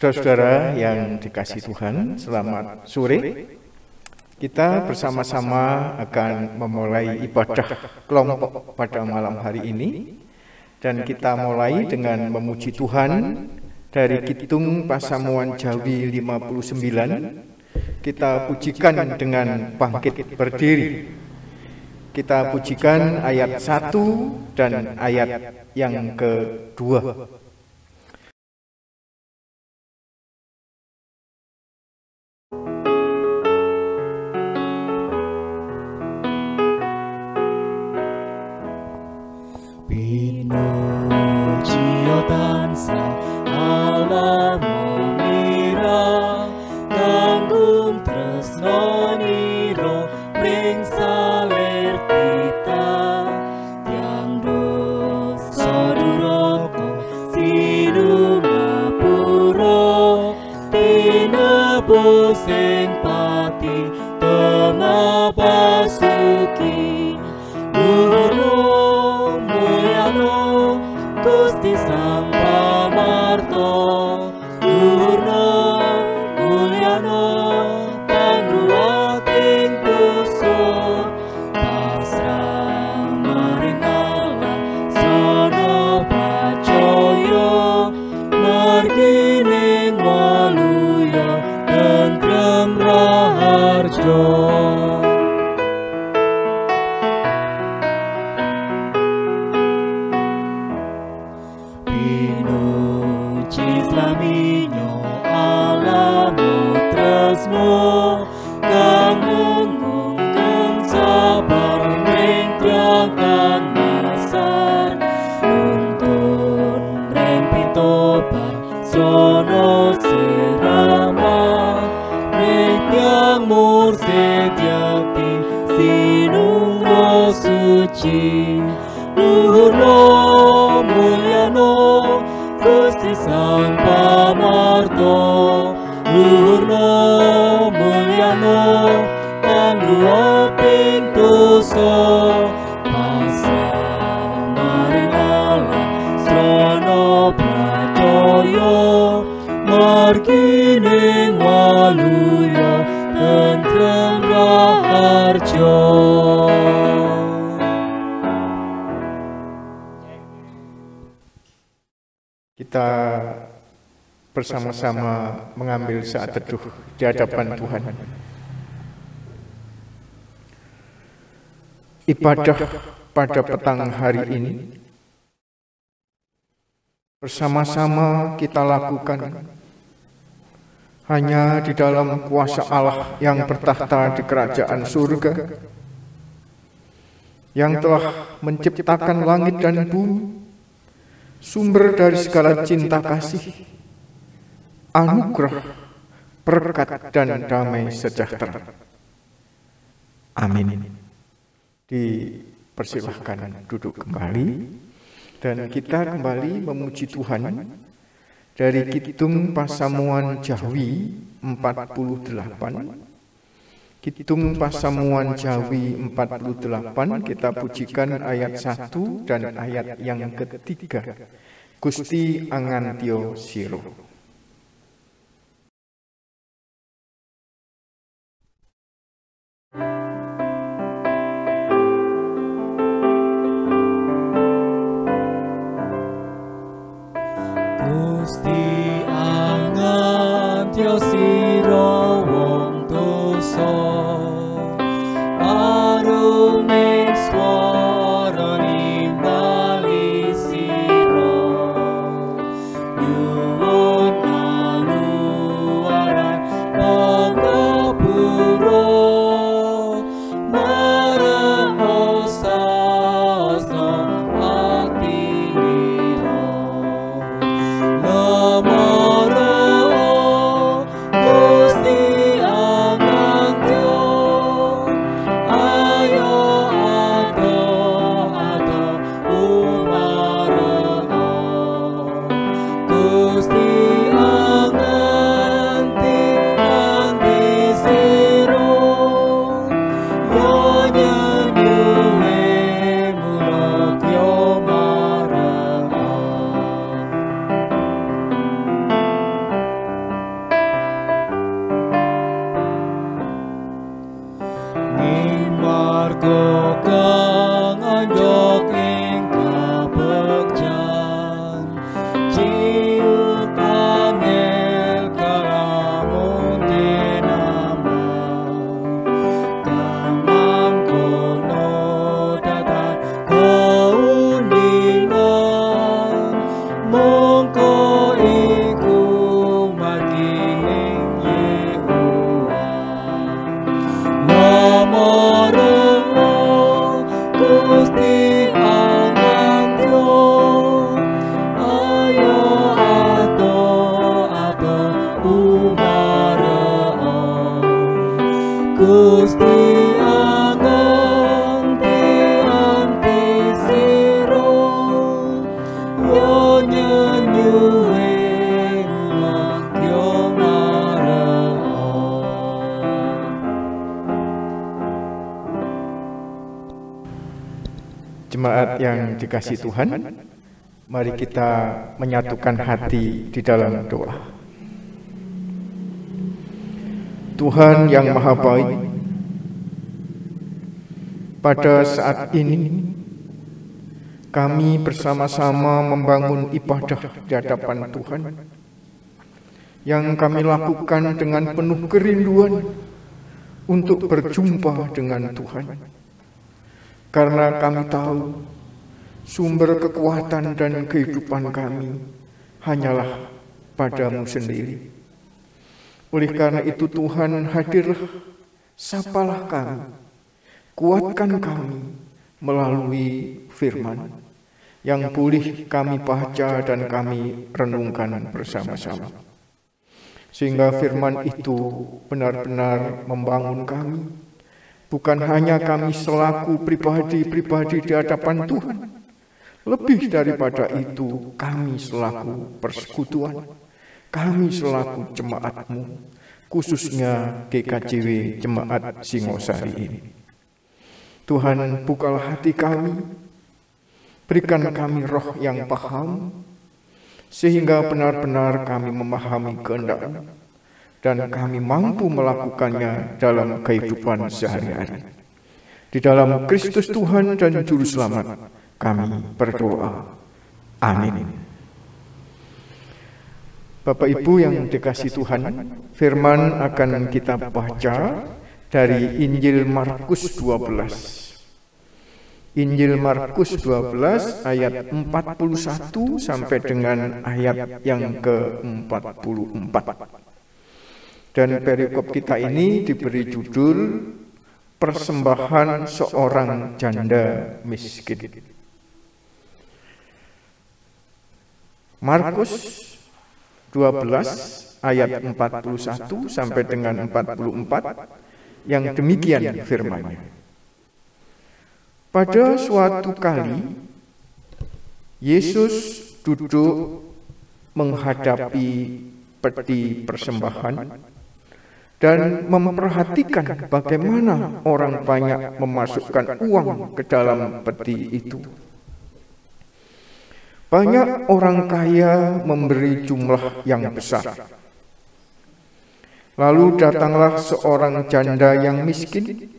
Saudara-saudara yang dikasihi Tuhan, selamat sore. Kita bersama-sama akan memulai ibadah kelompok pada malam hari ini. Dan kita mulai dengan memuji Tuhan dari Kidung Pasamuan Jawi 59. Kita pujikan dengan bangkit berdiri. Kita pujikan ayat 1 dan ayat yang kedua. Pinujio tansah Allah memira tanggung tresno niro ring saler kita tiang dosa duroko sinu ngapuro tinebus sing pati tema pasuki Gusti Sang Pamarto Luhurna mulyana pangruwating dosa pasrah maring Allah sono pacaya margining waluya tentrem raharja. Kangungungkan sabar mengtiakan masar nuntun reng pitoba sono serama mengtiang mursid yakti sinung rosuci luhurno mulyano Gusti Sang Pamarto luhurno mulyana pangruwating dosa pasrah maring Allah srana pracaya margining waluya tentrem raharja. Kita bersama-sama mengambil saat teduh di hadapan Tuhan. Ibadah pada petang hari ini bersama-sama kita lakukan hanya di dalam kuasa Allah yang bertahta di kerajaan surga, yang telah menciptakan langit dan bumi, sumber dari segala cinta kasih, anugerah, berkat, dan damai sejahtera. Amin. Dipersilahkan duduk kembali, dan kita kembali memuji Tuhan dari Kidung Pasamuan Jawi 48. Kidung Pasamuan Jawi 48, kita pujikan ayat 1 dan ayat yang ketiga. Gusti Angantio Siro. Gusti Angantio Siro wong dosa aruming swara nimbali siro nyuwun anuwaran pangapura marang osasno ati niro lamara Jemaat yang dikasih Tuhan, mari kita menyatukan hati di dalam doa. Tuhan yang Maha Baik, pada saat ini kami bersama-sama membangun ibadah di hadapan Tuhan yang kami lakukan dengan penuh kerinduan untuk berjumpa dengan Tuhan. Karena kami tahu sumber kekuatan dan kehidupan kami hanyalah padamu sendiri. Oleh karena itu Tuhan, hadirlah, sapalah kami, kuatkan kami melalui firman yang boleh kami baca dan kami renungkan bersama-sama. Sehingga firman itu benar-benar membangun kami, bukan hanya kami selaku pribadi-pribadi di hadapan Tuhan, lebih daripada itu kami selaku persekutuan, kami selaku jemaat-Mu, khususnya GKJW Jemaat Singosari ini. Tuhan, bukalah hati kami, berikan kami roh yang paham, sehingga benar-benar kami memahami kehendak dan kami mampu melakukannya dalam kehidupan sehari-hari. Di dalam Kristus Tuhan dan Juru Selamat kami berdoa. Amin. Bapak Ibu yang dikasihi Tuhan, firman akan kita baca dari Injil Markus 12. Injil Markus 12 ayat 41 sampai dengan ayat yang ke-44. Dan perikop kita ini diberi judul Persembahan Seorang Janda Miskin. Markus 12 ayat 41 sampai dengan 44 yang demikian firman-Nya. Pada suatu kali, Yesus duduk menghadapi peti persembahan dan memperhatikan bagaimana orang banyak memasukkan uang ke dalam peti itu. Banyak orang kaya memberi jumlah yang besar. Lalu datanglah seorang janda yang miskin,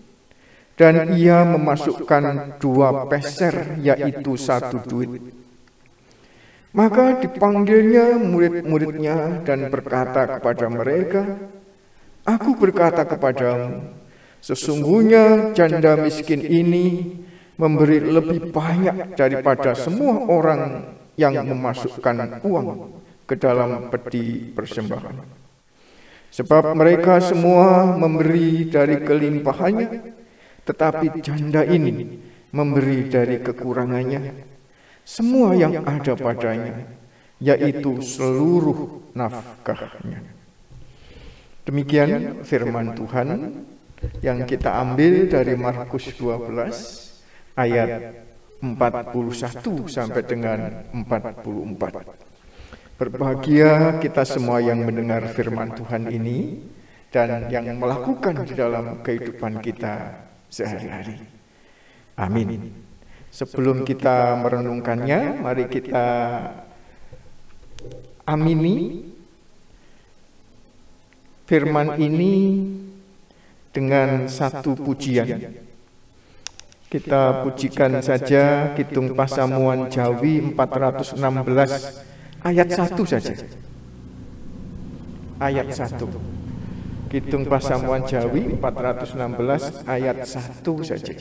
dan ia memasukkan 2 peser, yaitu 1 duit. Maka dipanggilnya murid-muridnya dan berkata kepada mereka, "Aku berkata kepadamu, sesungguhnya janda miskin ini memberi lebih banyak daripada semua orang yang memasukkan uang ke dalam peti persembahan. Sebab mereka semua memberi dari kelimpahannya, tetapi janda ini memberi dari kekurangannya, semua yang ada padanya, yaitu seluruh nafkahnya." Demikian firman Tuhan yang kita ambil dari Markus 12 ayat 41 sampai dengan 44. Berbahagia kita semua yang mendengar firman Tuhan ini dan yang melakukan di dalam kehidupan kita sehari-hari. Amin. Sebelum kita merenungkannya, mari kita amini firman ini dengan satu pujian. Kita pujikan saja Kidung Pasamuan Jawi 416 ayat 1 saja. Ayat 1. Kidung Pasamuan Jawi 416 ayat 1 saja.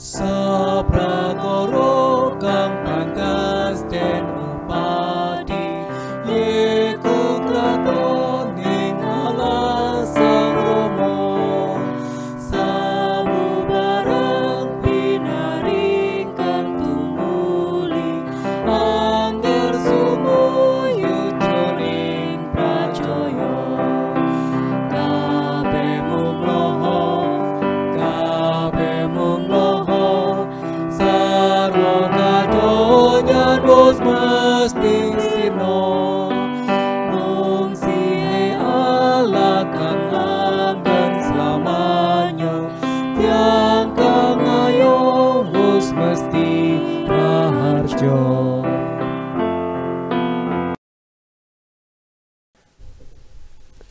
Saprakara kang pantas den upadi, yeku kraton ing alas Rama, samubarang no mengsihi Allah kang anggen selamanya tiang kang ayo wis mesti raharjo.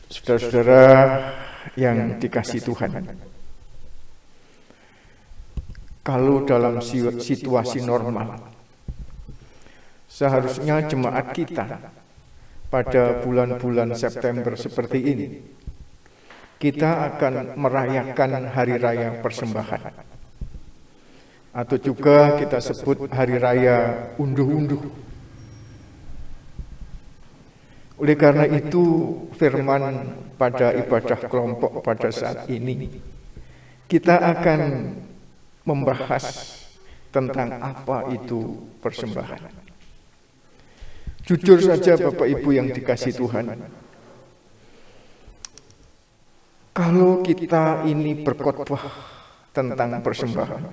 Saudara-saudara yang dikasih Tuhan, kalau dalam situasi normal, seharusnya jemaat kita pada bulan-bulan September seperti ini, kita akan merayakan Hari Raya Persembahan, atau juga kita sebut Hari Raya Unduh-Unduh. Oleh karena itu, firman pada ibadah kelompok pada saat ini, kita akan membahas tentang apa itu persembahan. Jujur saja Bapak Ibu yang dikasih Tuhan, kalau kita ini berkhotbah tentang persembahan,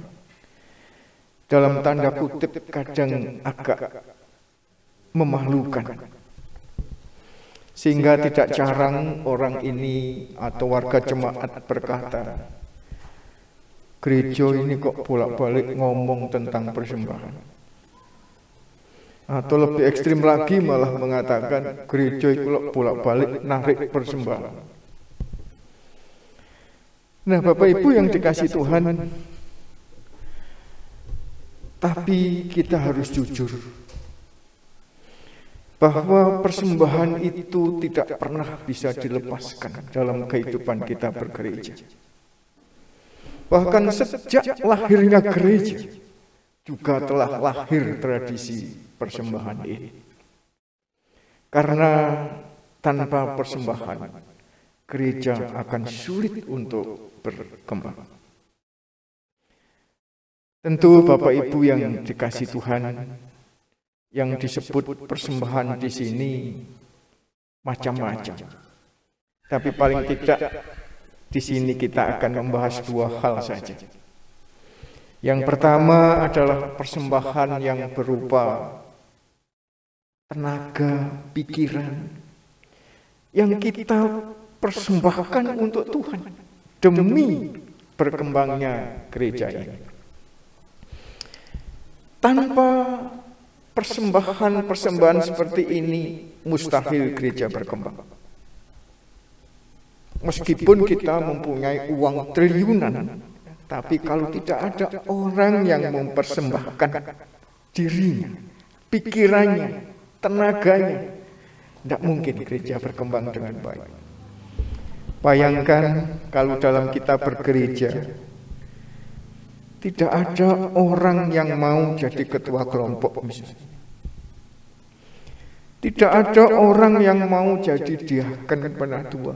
dalam tanda kutip kadang agak memalukan. Sehingga tidak jarang orang ini atau warga jemaat berkata, gereja ini kok bolak-balik ngomong tentang persembahan. Atau lebih ekstrim lagi malah mengatakan gereja itu bolak-balik narik persembahan. Nah Bapak Ibu yang dikasih Tuhan, tapi kita harus jujur bahwa persembahan itu tidak pernah bisa dilepaskan dalam kehidupan kita bergereja. Bahkan sejak lahirnya gereja juga telah lahir tradisi persembahan ini. Karena tanpa persembahan, gereja akan sulit untuk berkembang. Tentu Bapak Ibu yang dikasih Tuhan, yang disebut persembahan di sini macam-macam. Tapi paling tidak di sini kita akan membahas dua hal saja. Yang pertama adalah persembahan yang berupa tenaga, pikiran yang kita persembahkan untuk Tuhan demi berkembangnya gereja ini. Tanpa persembahan seperti ini mustahil gereja berkembang. Meskipun kita mempunyai uang triliunan, tapi kalau tidak ada orang yang mempersembahkan dirinya, pikirannya, tenaganya, tidak mungkin gereja berkembang dengan baik. Bayangkan kalau dalam kita bergereja, tidak ada orang yang mau jadi ketua kelompok misalnya. Tidak ada orang yang mau jadi diaken penatua.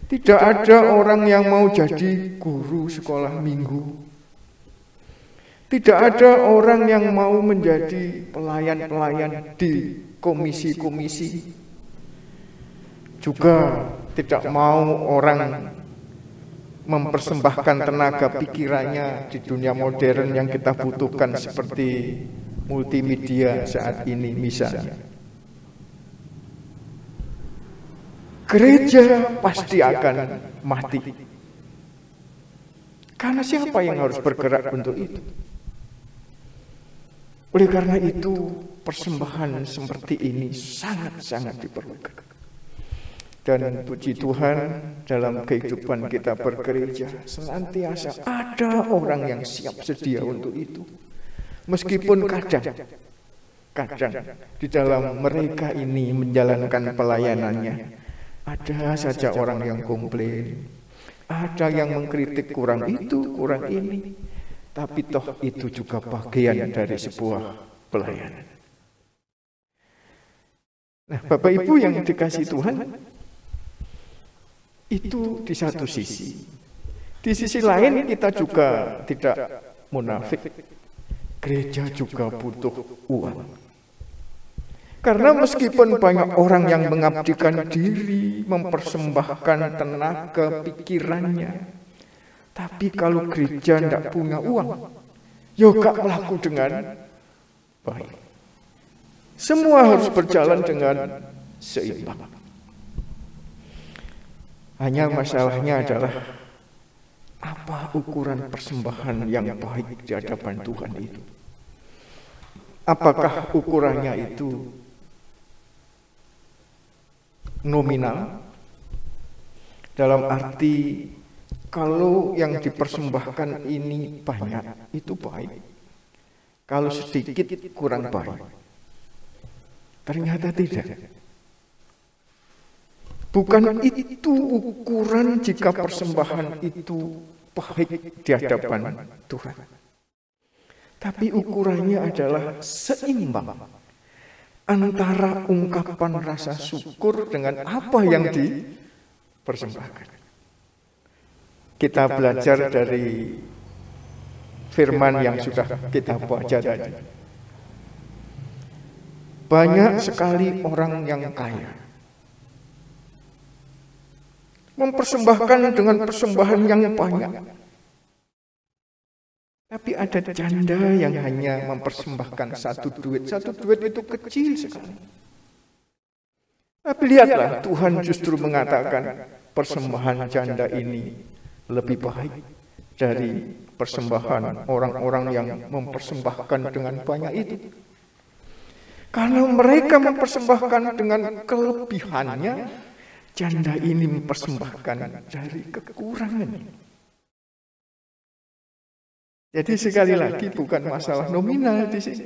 Tidak ada orang yang mau jadi guru sekolah minggu. Tidak ada orang yang mau menjadi pelayan-pelayan di komisi-komisi. Juga tidak mau orang mempersembahkan tenaga pikirannya di dunia modern yang kita butuhkan seperti multimedia saat ini misalnya. Gereja pasti akan mati. Karena siapa yang harus bergerak untuk itu? Oleh karena itu, persembahan seperti ini sangat-sangat diperlukan. Dan puji Tuhan, dalam kehidupan kita bergereja senantiasa ada orang yang siap sedia untuk itu. Meskipun kadang di dalam mereka ini menjalankan pelayanannya, ada saja orang yang komplain, ada yang mengkritik kurang itu, kurang ini. Tapi toh itu juga bagian dari sebuah pelayanan. Nah, Bapak Ibu yang dikasih Tuhan, itu di satu sisi. Di sisi lain kita juga tidak munafik. Gereja juga butuh uang. Karena meskipun banyak orang yang mengabdikan diri, mempersembahkan tenaga pikirannya, tapi kalau gereja tidak punya uang, ya gak melaku dengan baik. Semua harus berjalan dengan seimbang. Hanya masalahnya adalah apa ukuran persembahan yang baik di hadapan Tuhan itu? Apakah ukurannya itu nominal? Dalam arti kalau yang dipersembahkan ini banyak, itu baik. Kalau sedikit kurang baik. Ternyata tidak. Bukan itu ukuran jika persembahan itu baik di hadapan Tuhan. Tapi ukurannya adalah seimbang antara ungkapan rasa syukur dengan apa yang dipersembahkan. Kita belajar dari firman yang sudah kita baca tadi. Banyak sekali orang yang kaya mempersembahkan dengan persembahan yang banyak. Tapi ada janda yang hanya mempersembahkan satu duit. Satu duit itu kecil sekali. Tapi lihatlah, Tuhan justru mengatakan persembahan janda ini lebih baik dari persembahan orang-orang yang mempersembahkan dengan banyak itu. Karena mereka mempersembahkan dengan kelebihannya, janda ini mempersembahkan dari kekurangannya. Jadi sekali lagi bukan masalah nominal di sini.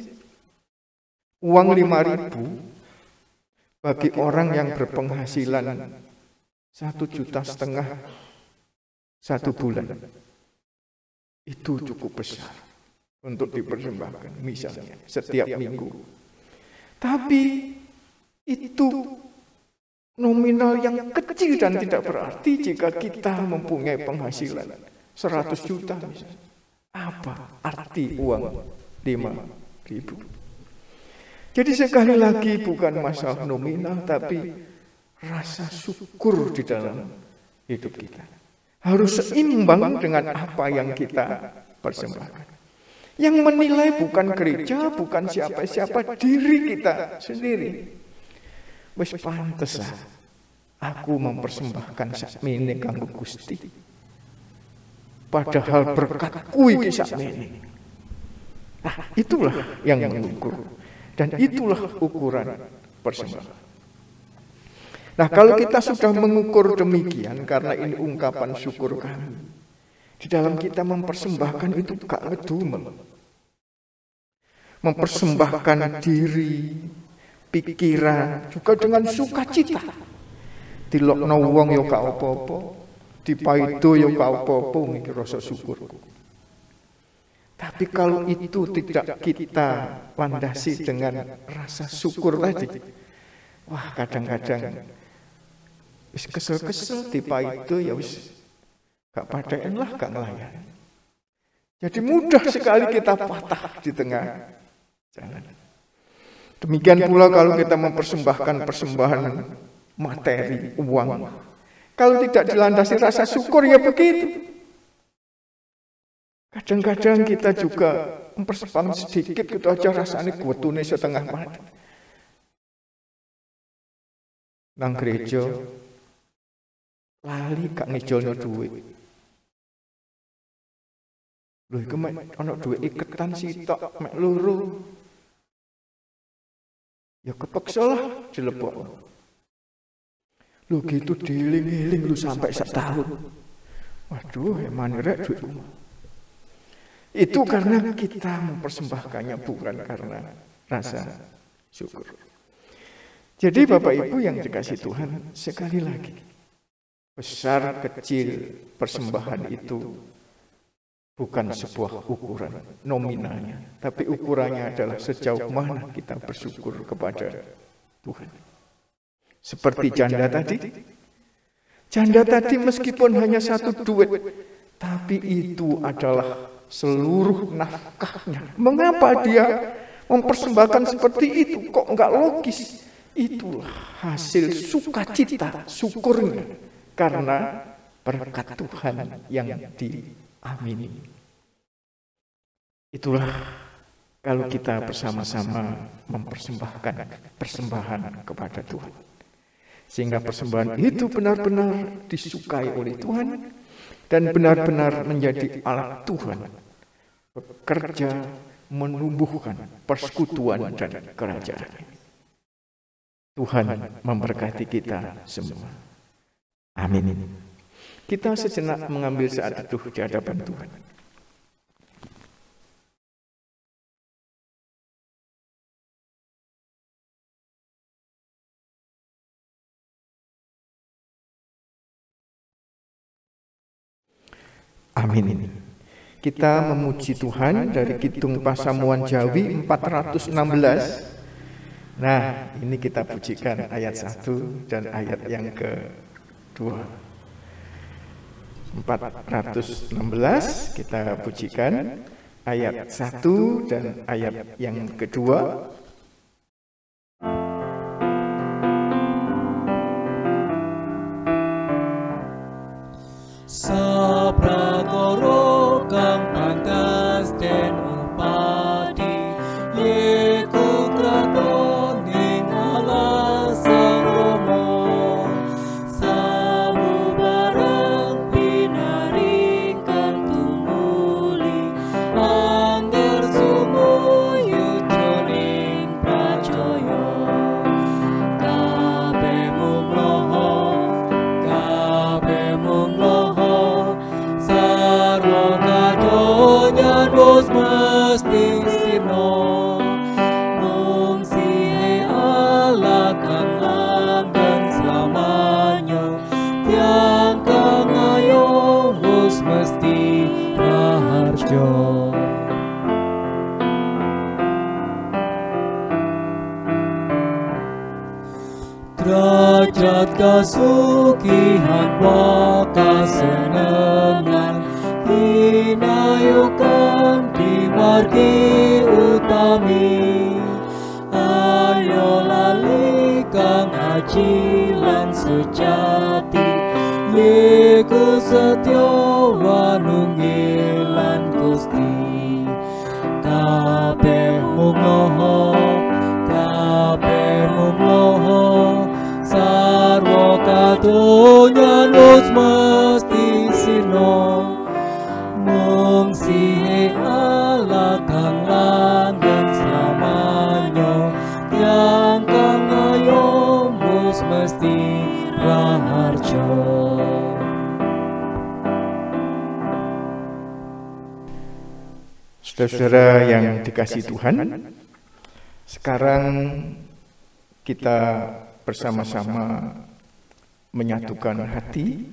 Uang 5.000 bagi orang yang berpenghasilan 1,5 juta satu bulan itu cukup besar untuk dipersembahkan misalnya setiap minggu. Tapi itu nominal yang kecil dan tidak berarti jika kita mempunyai penghasilan 100 juta misalnya. Apa arti uang 5.000? Jadi sekali lagi bukan masalah nominal, tapi rasa syukur di dalam hidup kita. Harus seimbang dengan apa yang kita persembahkan. Yang menilai bukan gereja, bukan siapa-siapa, diri kita sendiri. Wis pantes aku mempersembahkan sakmene kanggo Gusti. Padahal berkatku iki sakmene. Nah, itulah yang mengukur. Dan itulah ukuran persembahan. Nah, kalau kita sudah mengukur demikian, karena ini ungkapan syukur kami, di dalam kita mempersembahkan itu gak ngedumel. Mempersembahkan diri, pikiran, juga dengan sukacita. Dilokno wong ya gak apa-apa, dipaido ya gak apa-apa, iki rasa syukur. Tapi kalau itu tidak kita landasi dengan rasa syukur tadi, wah kadang-kadang wis kesel-kesel dipaido ya wis gak padaan lah, gak ngelayan. Jadi mudah sekali kita patah di tengah jalan. Demikian pula kalau kita mempersembahkan persembahan materi, uang. Kalau tidak dilandasi rasa syukur ya begitu. Kadang-kadang kita juga mempersembahkan sedikit gitu aja rasanya kuatune setengah mati. Nang gereja lali gak ngejolno duit. Lho iku mek ana duit iketan sitok mek loro. Ya kepeksa lah dilebok. Lho gitu dieling-eling lu sampai setahun. Waduh, emane rek duit. Itu karena kita mempersembahkannya bukan karena rasa syukur. Jadi Bapak Ibu yang dikasih Tuhan, sekali lagi, besar kecil persembahan itu bukan sebuah ukuran nominalnya, tapi ukurannya adalah sejauh mana kita bersyukur kepada Tuhan. Seperti janda tadi. Janda tadi meskipun hanya satu duit, tapi itu adalah seluruh nafkahnya. Mengapa dia mempersembahkan seperti itu? Kok enggak logis? Itulah hasil sukacita, syukurnya. Karena berkat Tuhan yang diamini. Itulah kalau kita bersama-sama mempersembahkan persembahan kepada Tuhan. Sehingga persembahan itu benar-benar disukai oleh Tuhan dan benar-benar menjadi alat Tuhan bekerja menumbuhkan persekutuan dan kerajaan. Tuhan memberkati kita semua. Amin. Kita sejenak mengambil saat teduh di hadapan Tuhan. Amin. Kita memuji Tuhan dari Kidung Pasamuan Jawi 416. Nah, ini kita pujikan ayat 1 dan ayat yang kedua. 416 kita pujikan ayat 1 dan ayat yang kedua. Saprakara kang pantas den upadi yeku kraton ing alas Sang Rama samubarang pinaringkan tumuli angger sumuyu jroning pracaya kabeh mung wis mesti sirna mung sihe Allah kang langgeng selamanya tiang kang ayo wis mesti raharja. Derajat kasugihan wa kasenengan hinayukan di margi utami ayo lali kang aji lan sejati yeku setya wanunggilan Gusti kabeh mung sarwa kadonyan wis mesti sirna mung sihe Allah kang langgeng selamanya tiang kang ayo wis mesti raharja. Saudara-saudara yang dikasihi Tuhan, sekarang kita bersama-sama menyatukan hati,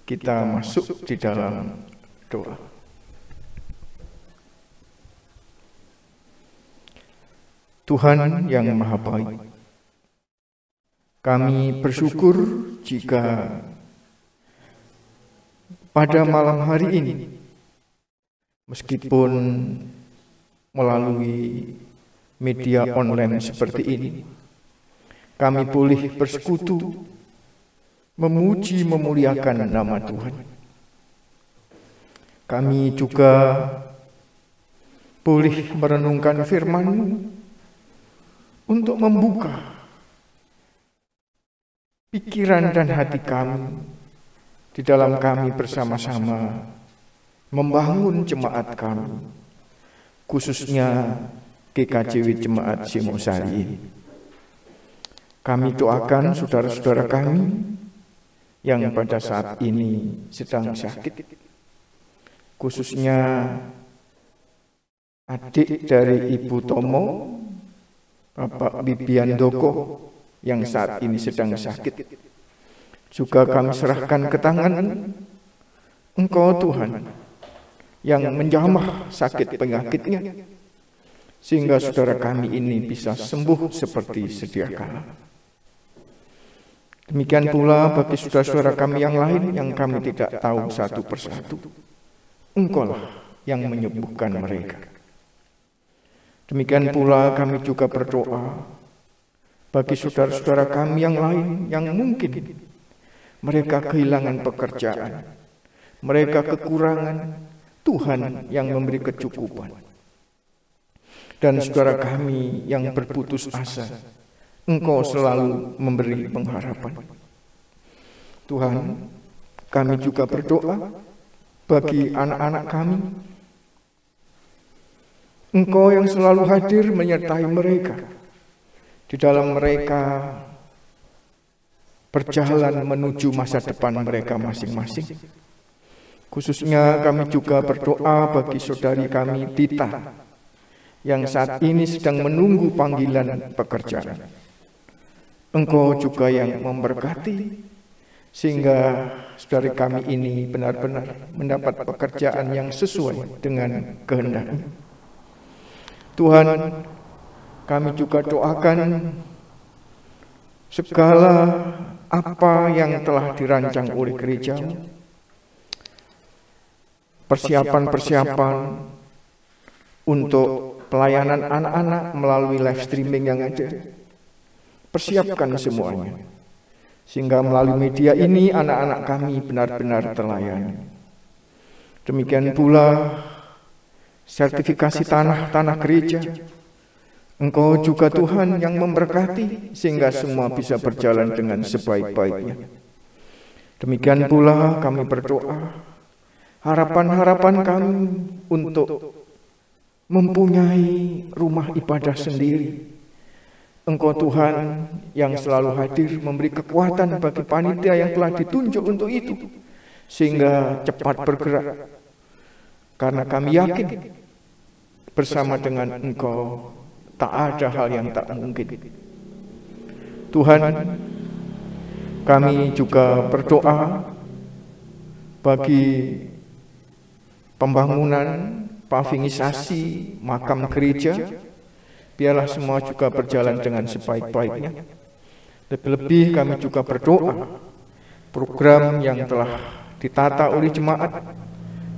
kita masuk di dalam doa. Tuhan yang Maha Baik, kami bersyukur jika pada malam hari ini, meskipun melalui media online seperti ini, kami boleh bersekutu, memuji, memuliakan nama Tuhan. Kami juga boleh merenungkan firman-Mu untuk membuka pikiran dan hati kami di dalam kami bersama-sama membangun jemaat kami, khususnya GKJW Jemaat Singosari. Kami doakan saudara-saudara kami yang pada saat ini sedang sakit, khususnya adik dari Ibu Tomo, Bapak Bibiandoko yang saat ini sedang sakit. Juga kami serahkan ke tangan Engkau Tuhan yang menjamah sakit penyakitnya, sehingga saudara kami ini bisa sembuh seperti sedia kala. Demikian pula bagi saudara-saudara kami yang lain yang kami tidak tahu satu persatu, Engkaulah yang menyembuhkan mereka. Demikian pula kami juga berdoa bagi saudara-saudara kami yang lain yang mungkin mereka kehilangan pekerjaan, mereka kekurangan, Tuhan yang memberi kecukupan. dan saudara kami yang berputus asa, Engkau selalu memberi pengharapan. Tuhan, kami juga berdoa bagi anak-anak kami. Engkau yang selalu hadir menyertai mereka. Di dalam mereka berjalan menuju masa depan mereka masing-masing. Khususnya kami juga berdoa bagi saudari kami Tita, yang saat ini sedang menunggu panggilan pekerjaan. Engkau juga yang memberkati, sehingga saudari kami ini benar-benar mendapat pekerjaan yang sesuai dengan kehendak-Mu. Tuhan, kami juga doakan segala apa yang telah dirancang oleh gereja-Mu, persiapan-persiapan untuk pelayanan anak-anak melalui live streaming yang ada. Persiapkan semuanya, sehingga melalui media ini anak-anak kami benar-benar terlayani. Demikian pula sertifikasi tanah gereja. Engkau juga Tuhan yang memberkati, sehingga semua bisa berjalan dengan sebaik-baiknya. Demikian pula kami berdoa, harapan-harapan kami untuk mempunyai rumah ibadah sendiri. Engkau Tuhan yang selalu hadir memberi kekuatan bagi panitia yang telah ditunjuk untuk itu, sehingga cepat bergerak. Karena kami yakin bersama dengan Engkau tak ada hal yang tak mungkin. Tuhan, kami juga berdoa bagi pembangunan pavingisasi makam gereja. Biarlah semua juga berjalan dengan sebaik-baiknya. Lebih-lebih kami juga berdoa program yang telah ditata oleh jemaat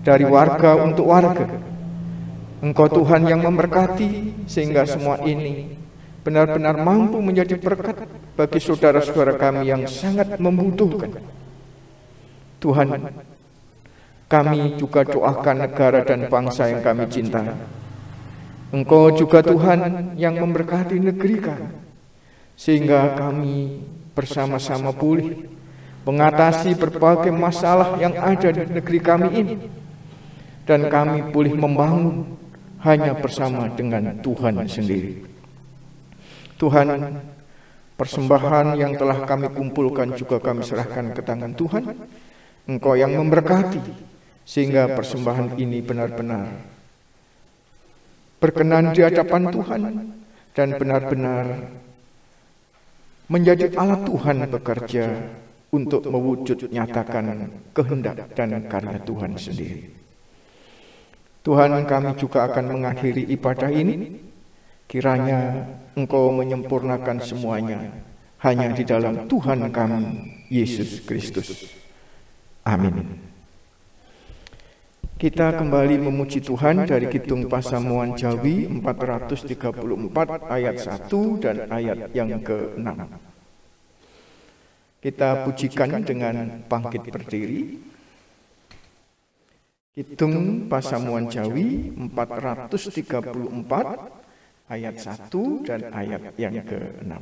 dari warga untuk warga. Engkau Tuhan yang memberkati, sehingga semua ini benar-benar mampu menjadi berkat bagi saudara-saudara kami yang sangat membutuhkan. Tuhan, kami juga doakan negara dan bangsa yang kami cintai. Engkau juga Tuhan yang memberkati negeri kami, sehingga kami bersama-sama pulih mengatasi berbagai masalah yang ada di negeri kami ini, dan kami pulih membangun hanya bersama dengan Tuhan sendiri. Tuhan, persembahan yang telah kami kumpulkan juga kami serahkan ke tangan Tuhan. Engkau yang memberkati, sehingga persembahan ini benar-benar berkenan di hadapan Tuhan dan benar-benar menjadi alat Tuhan bekerja untuk mewujud nyatakan kehendak dan karya Tuhan sendiri. Tuhan, kami juga akan mengakhiri ibadah ini. Kiranya Engkau menyempurnakan semuanya hanya di dalam Tuhan kami, Yesus Kristus. Amin. Kita kembali memuji Tuhan dari Kidung Pasamuan Jawi 434 ayat 1 dan ayat yang ke-6. Kita pujikan dengan bangkit berdiri. Kidung Pasamuan Jawi 434 ayat 1 dan ayat yang ke-6.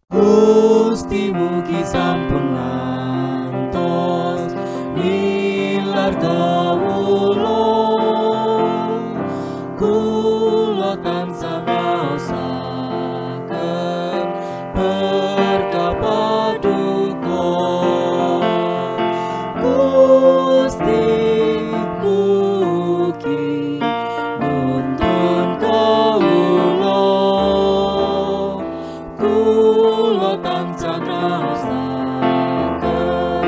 Gusti mugi sampun ngantos nilar kawula, kula tansah maosaken berkah paduka. Gusti mugi nuntun kawula, kula tansah ngrasakaken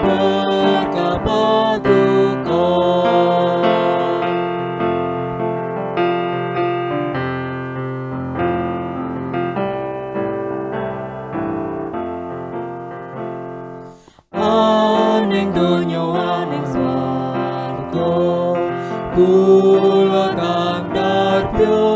berkah paduka. Aning donya aning swarga, kula kandhar pyo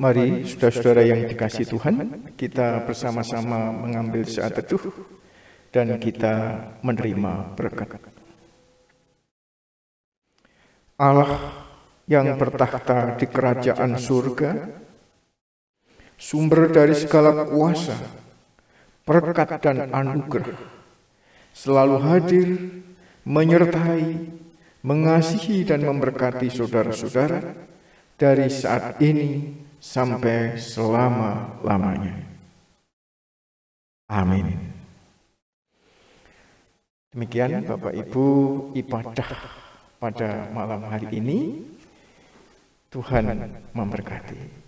Mari saudara-saudara yang dikasihi Tuhan, kita bersama-sama mengambil saat teduh dan kita menerima berkat. Allah yang bertakhta di kerajaan surga, sumber dari segala kuasa, berkat dan anugerah, selalu hadir, menyertai, mengasihi dan memberkati saudara-saudara dari saat ini sampai selama-lamanya. Amin. Demikian Bapak Ibu ibadah pada malam hari ini. Tuhan memberkati.